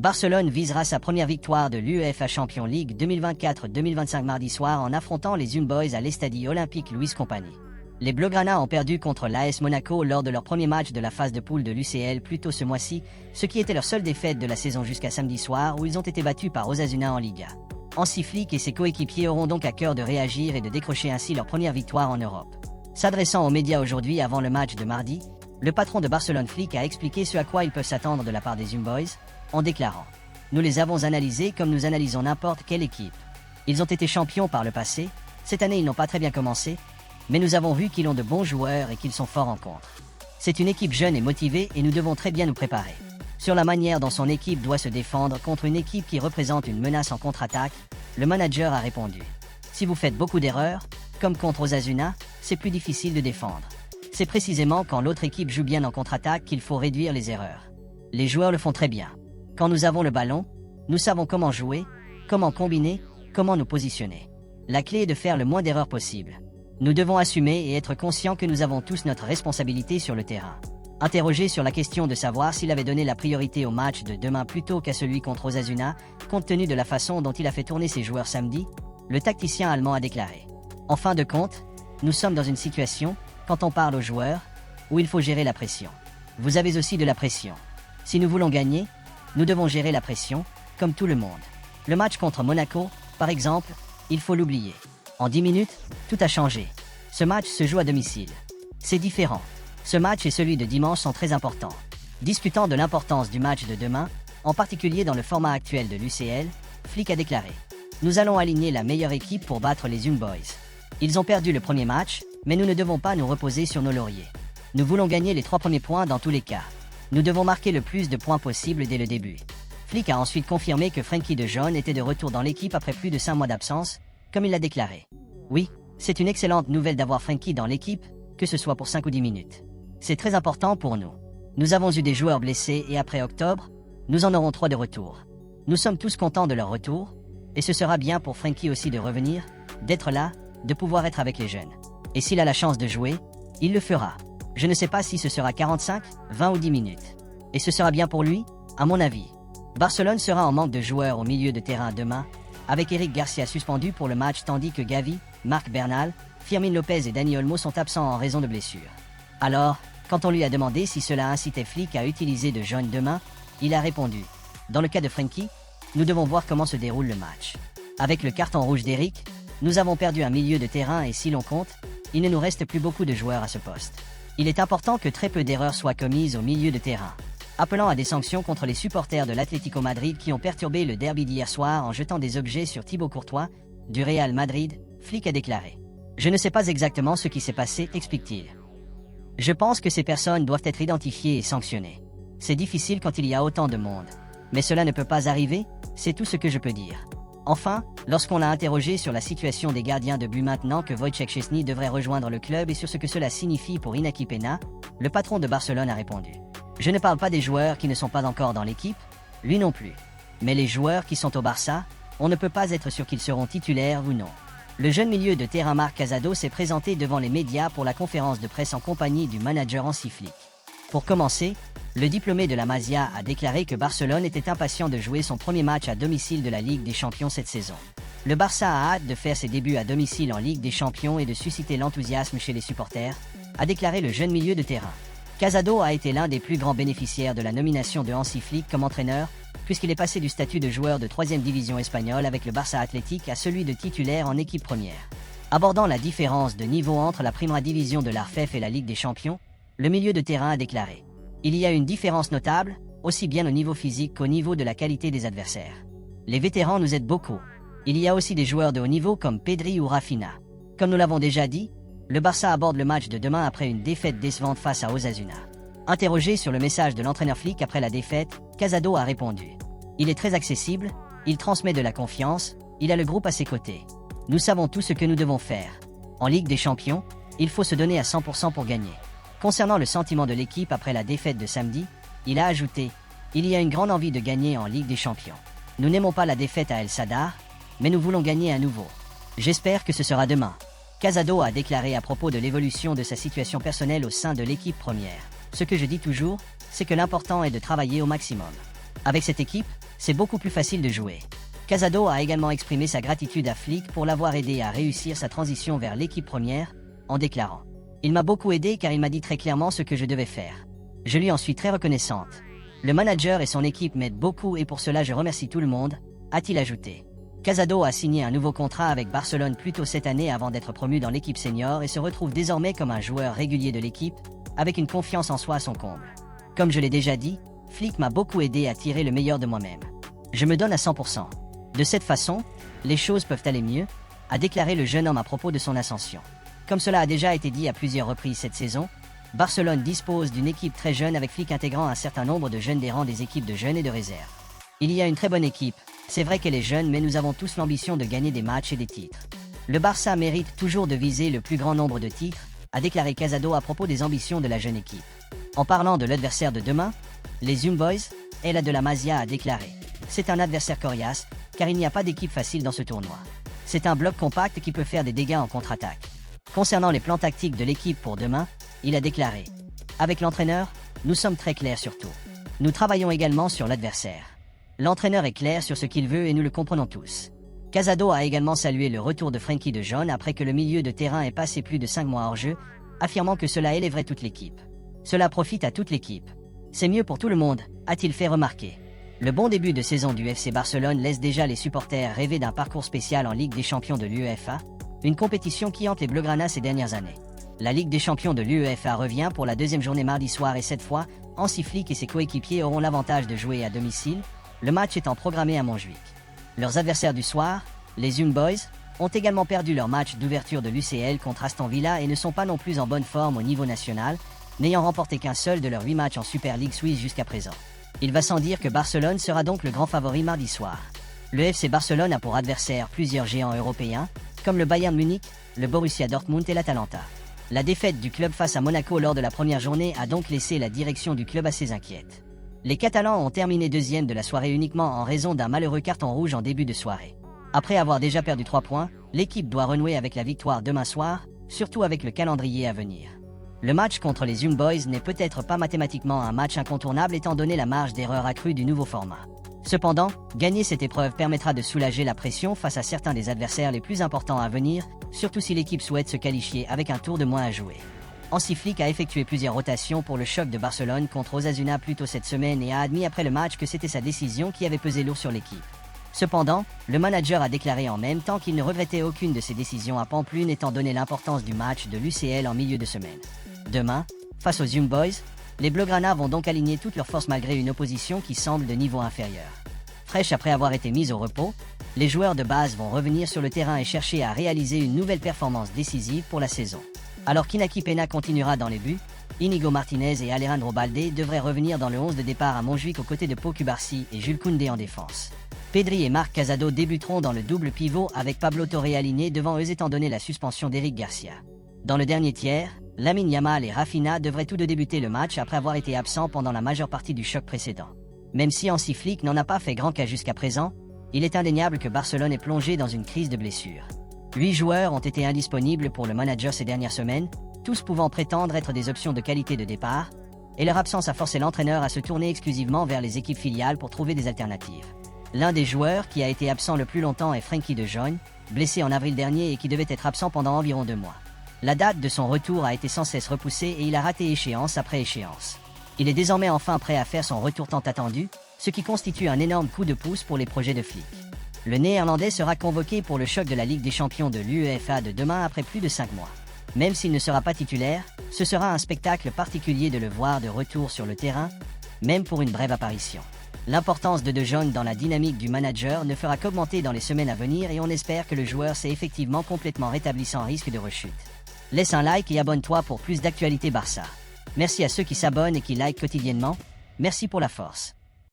Barcelone visera sa première victoire de l'UEFA Champions League 2024-2025 mardi soir en affrontant les Boys à l'Estadi Olympique Louis Compagnie. Les Blaugrana ont perdu contre l'AS Monaco lors de leur premier match de la phase de poule de l'UCL plus tôt ce mois-ci, ce qui était leur seule défaite de la saison jusqu'à samedi soir où ils ont été battus par Osasuna en Liga. Hansi Flick et ses coéquipiers auront donc à cœur de réagir et de décrocher ainsi leur première victoire en Europe. S'adressant aux médias aujourd'hui avant le match de mardi, le patron de Barcelone Flick a expliqué ce à quoi ils peuvent s'attendre de la part des Boys, en déclarant « Nous les avons analysés comme nous analysons n'importe quelle équipe. Ils ont été champions par le passé, cette année ils n'ont pas très bien commencé, mais nous avons vu qu'ils ont de bons joueurs et qu'ils sont forts en contre. C'est une équipe jeune et motivée et nous devons très bien nous préparer. Sur la manière dont son équipe doit se défendre contre une équipe qui représente une menace en contre-attaque, le manager a répondu « Si vous faites beaucoup d'erreurs, comme contre Osasuna, c'est plus difficile de défendre. C'est précisément quand l'autre équipe joue bien en contre-attaque qu'il faut réduire les erreurs. Les joueurs le font très bien. Quand nous avons le ballon, nous savons comment jouer, comment combiner, comment nous positionner. La clé est de faire le moins d'erreurs possible. Nous devons assumer et être conscients que nous avons tous notre responsabilité sur le terrain. » Interrogé sur la question de savoir s'il avait donné la priorité au match de demain plutôt qu'à celui contre Osasuna, compte tenu de la façon dont il a fait tourner ses joueurs samedi, le tacticien allemand a déclaré « En fin de compte, nous sommes dans une situation, quand on parle aux joueurs, où il faut gérer la pression. Vous avez aussi de la pression. Si nous voulons gagner, nous devons gérer la pression, comme tout le monde. Le match contre Monaco, par exemple, il faut l'oublier. En 10 minutes, tout a changé. Ce match se joue à domicile. C'est différent. Ce match et celui de dimanche sont très importants. » Discutant de l'importance du match de demain, en particulier dans le format actuel de l'UCL, Flick a déclaré « Nous allons aligner la meilleure équipe pour battre les Boys. Ils ont perdu le premier match, mais nous ne devons pas nous reposer sur nos lauriers. Nous voulons gagner les 3 premiers points dans tous les cas. Nous devons marquer le plus de points possible dès le début. » Flick a ensuite confirmé que Frenkie de Jong était de retour dans l'équipe après plus de 5 mois d'absence, comme il l'a déclaré. Oui, c'est une excellente nouvelle d'avoir Frenkie dans l'équipe, que ce soit pour 5 ou 10 minutes. C'est très important pour nous. Nous avons eu des joueurs blessés et après octobre, nous en aurons 3 de retour. Nous sommes tous contents de leur retour, et ce sera bien pour Frenkie aussi de revenir, d'être là, de pouvoir être avec les jeunes. Et s'il a la chance de jouer, il le fera. Je ne sais pas si ce sera 45, 20 ou 10 minutes. Et ce sera bien pour lui, à mon avis. Barcelone sera en manque de joueurs au milieu de terrain demain, avec Eric Garcia suspendu pour le match tandis que Gavi, Marc Bernal, Firmin Lopez et Dani Olmo sont absents en raison de blessures. Alors, quand on lui a demandé si cela incitait Flick à utiliser de Jong demain, il a répondu « Dans le cas de Frenkie, nous devons voir comment se déroule le match. Avec le carton rouge d'Eric, nous avons perdu un milieu de terrain et si l'on compte, il ne nous reste plus beaucoup de joueurs à ce poste. Il est important que très peu d'erreurs soient commises au milieu de terrain. » Appelant à des sanctions contre les supporters de l'Atlético Madrid qui ont perturbé le derby d'hier soir en jetant des objets sur Thibaut Courtois, du Real Madrid, Flick a déclaré « Je ne sais pas exactement ce qui s'est passé », explique-t-il. « Je pense que ces personnes doivent être identifiées et sanctionnées. C'est difficile quand il y a autant de monde. Mais cela ne peut pas arriver, c'est tout ce que je peux dire. » Enfin, lorsqu'on l'a interrogé sur la situation des gardiens de but maintenant que Wojciech Szczesny devrait rejoindre le club et sur ce que cela signifie pour Inaki Peña, le patron de Barcelone a répondu « Je ne parle pas des joueurs qui ne sont pas encore dans l'équipe, lui non plus. Mais les joueurs qui sont au Barça, on ne peut pas être sûr qu'ils seront titulaires ou non. » Le jeune milieu de terrain Marc Casado s'est présenté devant les médias pour la conférence de presse en compagnie du manager Hansi Flick. Pour commencer, le diplômé de la Masia a déclaré que Barcelone était impatient de jouer son premier match à domicile de la Ligue des Champions cette saison. Le Barça a hâte de faire ses débuts à domicile en Ligue des Champions et de susciter l'enthousiasme chez les supporters, a déclaré le jeune milieu de terrain. Casado a été l'un des plus grands bénéficiaires de la nomination de Hansi Flick comme entraîneur, puisqu'il est passé du statut de joueur de 3e division espagnole avec le Barça Athletic à celui de titulaire en équipe première. Abordant la différence de niveau entre la Primera Division de l'ARFEF et la Ligue des Champions, le milieu de terrain a déclaré « Il y a une différence notable, aussi bien au niveau physique qu'au niveau de la qualité des adversaires. Les vétérans nous aident beaucoup. Il y a aussi des joueurs de haut niveau comme Pedri ou Rafinha. Comme nous l'avons déjà dit, le Barça aborde le match de demain après une défaite décevante face à Osasuna. » Interrogé sur le message de l'entraîneur Flick après la défaite, Casado a répondu « Il est très accessible, il transmet de la confiance, il a le groupe à ses côtés. Nous savons tout ce que nous devons faire. En Ligue des Champions, il faut se donner à 100% pour gagner. » Concernant le sentiment de l'équipe après la défaite de samedi, il a ajouté « Il y a une grande envie de gagner en Ligue des Champions. Nous n'aimons pas la défaite à El Sadar, mais nous voulons gagner à nouveau. J'espère que ce sera demain. » Casado a déclaré à propos de l'évolution de sa situation personnelle au sein de l'équipe première. « Ce que je dis toujours, c'est que l'important est de travailler au maximum. Avec cette équipe, c'est beaucoup plus facile de jouer. Casado a également exprimé sa gratitude à Flick pour l'avoir aidé à réussir sa transition vers l'équipe première, en déclarant « Il m'a beaucoup aidé car il m'a dit très clairement ce que je devais faire. Je lui en suis très reconnaissante. Le manager et son équipe m'aident beaucoup et pour cela je remercie tout le monde », a-t-il ajouté. Casado a signé un nouveau contrat avec Barcelone plus tôt cette année avant d'être promu dans l'équipe senior et se retrouve désormais comme un joueur régulier de l'équipe, avec une confiance en soi à son comble. Comme je l'ai déjà dit, Flick m'a beaucoup aidé à tirer le meilleur de moi-même. Je me donne à 100%. De cette façon, les choses peuvent aller mieux, a déclaré le jeune homme à propos de son ascension. Comme cela a déjà été dit à plusieurs reprises cette saison, Barcelone dispose d'une équipe très jeune avec Flick intégrant un certain nombre de jeunes des rangs des équipes de jeunes et de réserve. Il y a une très bonne équipe, c'est vrai qu'elle est jeune mais nous avons tous l'ambition de gagner des matchs et des titres. Le Barça mérite toujours de viser le plus grand nombre de titres, a déclaré Casado à propos des ambitions de la jeune équipe. En parlant de l'adversaire de demain, les Young Boys, Ella de la Masia a déclaré « C'est un adversaire coriace, car il n'y a pas d'équipe facile dans ce tournoi. C'est un bloc compact qui peut faire des dégâts en contre-attaque. » Concernant les plans tactiques de l'équipe pour demain, il a déclaré « Avec l'entraîneur, nous sommes très clairs sur tout. Nous travaillons également sur l'adversaire. L'entraîneur est clair sur ce qu'il veut et nous le comprenons tous. » Casado a également salué le retour de Frenkie de Jong après que le milieu de terrain ait passé plus de 5 mois hors jeu, affirmant que cela élèverait toute l'équipe. Cela profite à toute l'équipe. C'est mieux pour tout le monde, a-t-il fait remarquer. Le bon début de saison du FC Barcelone laisse déjà les supporters rêver d'un parcours spécial en Ligue des Champions de l'UEFA, une compétition qui hante les Blaugrana ces dernières années. La Ligue des Champions de l'UEFA revient pour la deuxième journée mardi soir et cette fois, Hansi Flick et ses coéquipiers auront l'avantage de jouer à domicile, le match étant programmé à Montjuic. Leurs adversaires du soir, les Young Boys, ont également perdu leur match d'ouverture de l'UCL contre Aston Villa et ne sont pas non plus en bonne forme au niveau national, n'ayant remporté qu'un seul de leurs 8 matchs en Super League suisse jusqu'à présent. Il va sans dire que Barcelone sera donc le grand favori mardi soir. Le FC Barcelone a pour adversaire plusieurs géants européens, comme le Bayern Munich, le Borussia Dortmund et l'Atalanta. La défaite du club face à Monaco lors de la première journée a donc laissé la direction du club assez inquiète. Les Catalans ont terminé deuxième de la soirée uniquement en raison d'un malheureux carton rouge en début de soirée. Après avoir déjà perdu 3 points, l'équipe doit renouer avec la victoire demain soir, surtout avec le calendrier à venir. Le match contre les Young Boys n'est peut-être pas mathématiquement un match incontournable étant donné la marge d'erreur accrue du nouveau format. Cependant, gagner cette épreuve permettra de soulager la pression face à certains des adversaires les plus importants à venir, surtout si l'équipe souhaite se qualifier avec un tour de moins à jouer. Hansi Flick a effectué plusieurs rotations pour le choc de Barcelone contre Osasuna plus tôt cette semaine et a admis après le match que c'était sa décision qui avait pesé lourd sur l'équipe. Cependant, le manager a déclaré en même temps qu'il ne regrettait aucune de ses décisions à Pamplune étant donné l'importance du match de l'UCL en milieu de semaine. Demain, face aux Young Boys, les Blaugrana vont donc aligner toutes leurs forces malgré une opposition qui semble de niveau inférieur. Fraîche après avoir été mise au repos, les joueurs de base vont revenir sur le terrain et chercher à réaliser une nouvelle performance décisive pour la saison. Alors qu'Inaki Peña continuera dans les buts, Inigo Martinez et Alejandro Balde devraient revenir dans le 11 de départ à Montjuic aux côtés de Pau Cubarsí et Jules Koundé en défense. Pedri et Marc Casado débuteront dans le double pivot avec Pablo Torre aligné devant eux étant donné la suspension d'Eric Garcia. Dans le dernier tiers, Lamine Yamal et Rafinha devraient tous deux débuter le match après avoir été absents pendant la majeure partie du choc précédent. Même si Hansi Flick n'en a pas fait grand cas jusqu'à présent, il est indéniable que Barcelone est plongé dans une crise de blessures. 8 joueurs ont été indisponibles pour le manager ces dernières semaines, tous pouvant prétendre être des options de qualité de départ, et leur absence a forcé l'entraîneur à se tourner exclusivement vers les équipes filiales pour trouver des alternatives. L'un des joueurs qui a été absent le plus longtemps est Frenkie de Jong, blessé en avril dernier et qui devait être absent pendant environ 2 mois. La date de son retour a été sans cesse repoussée et il a raté échéance après échéance. Il est désormais enfin prêt à faire son retour tant attendu, ce qui constitue un énorme coup de pouce pour les projets de Flick. Le Néerlandais sera convoqué pour le choc de la Ligue des Champions de l'UEFA de demain après plus de 5 mois. Même s'il ne sera pas titulaire, ce sera un spectacle particulier de le voir de retour sur le terrain, même pour une brève apparition. L'importance de Jong dans la dynamique du manager ne fera qu'augmenter dans les semaines à venir et on espère que le joueur s'est effectivement complètement rétabli sans risque de rechute. Laisse un like et abonne-toi pour plus d'actualités Barça. Merci à ceux qui s'abonnent et qui likent quotidiennement, merci pour la force.